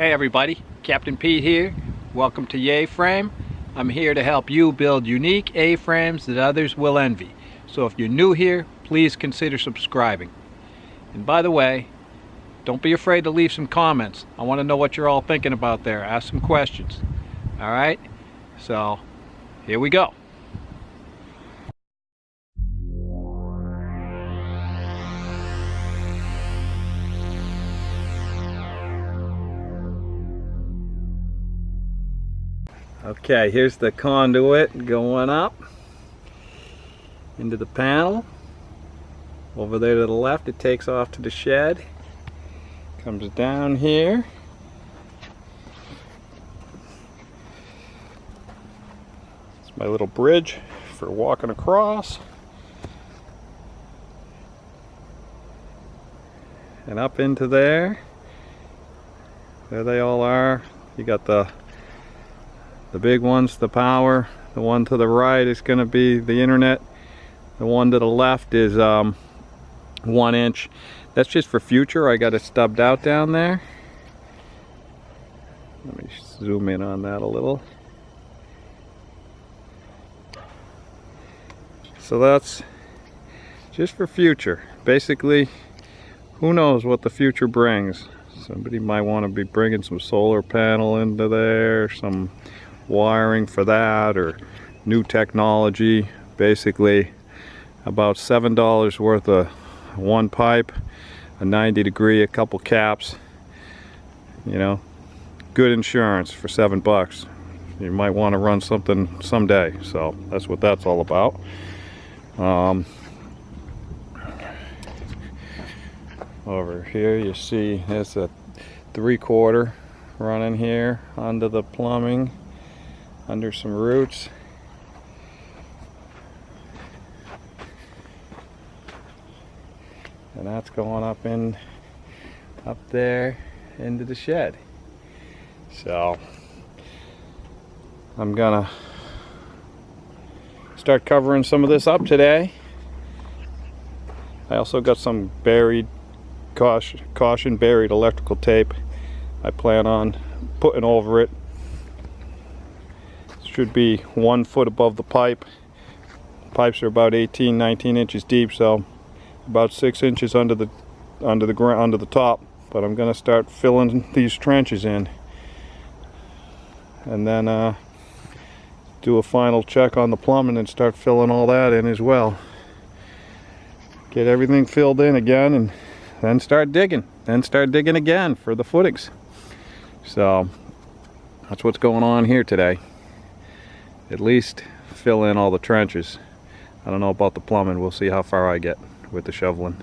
Hey everybody, Captain Pete here. Welcome to YEA-FRAME. I'm here to help you build unique A-frames that others will envy. So if you're new here, please consider subscribing. And by the way, don't be afraid to leave some comments. I want to know what you're all thinking about there. Ask some questions. Alright, so here we go. Okay, here's the conduit going up into the panel. Over there to the left, it takes off to the shed. Comes down here. It's my little bridge for walking across. And up into there. There they all are. You got the big one's the power. The one to the right is going to be the internet. The one to the left is 1 inch. That's just for future. I got it stubbed out down there. Let me zoom in on that a little. So that's just for future. Basically, who knows what the future brings. Somebody might want to be bringing some solar panel into there, some wiring for that, or new technology. Basically about $7 worth of one pipe, a 90 degree, a couple caps, you know, good insurance for $7. You might want to run something someday, so that's what that's all about. Over here you see there's a 3/4 running here under the plumbing, under some roots. And that's going up there into the shed. So I'm gonna start covering some of this up today. I also got some buried caution buried electrical tape I plan on putting over it. Should be 1 foot above the pipe. Pipes are about 18-19 inches deep, so about 6 inches under the ground, under the top. But I'm going to start filling these trenches in, and then do a final check on the plumbing and start filling all that in as well. Get everything filled in again, and then start digging. Then start digging again for the footings. So that's what's going on here today. At least fill in all the trenches. I don't know about the plumbing. We'll see how far I get with the shoveling.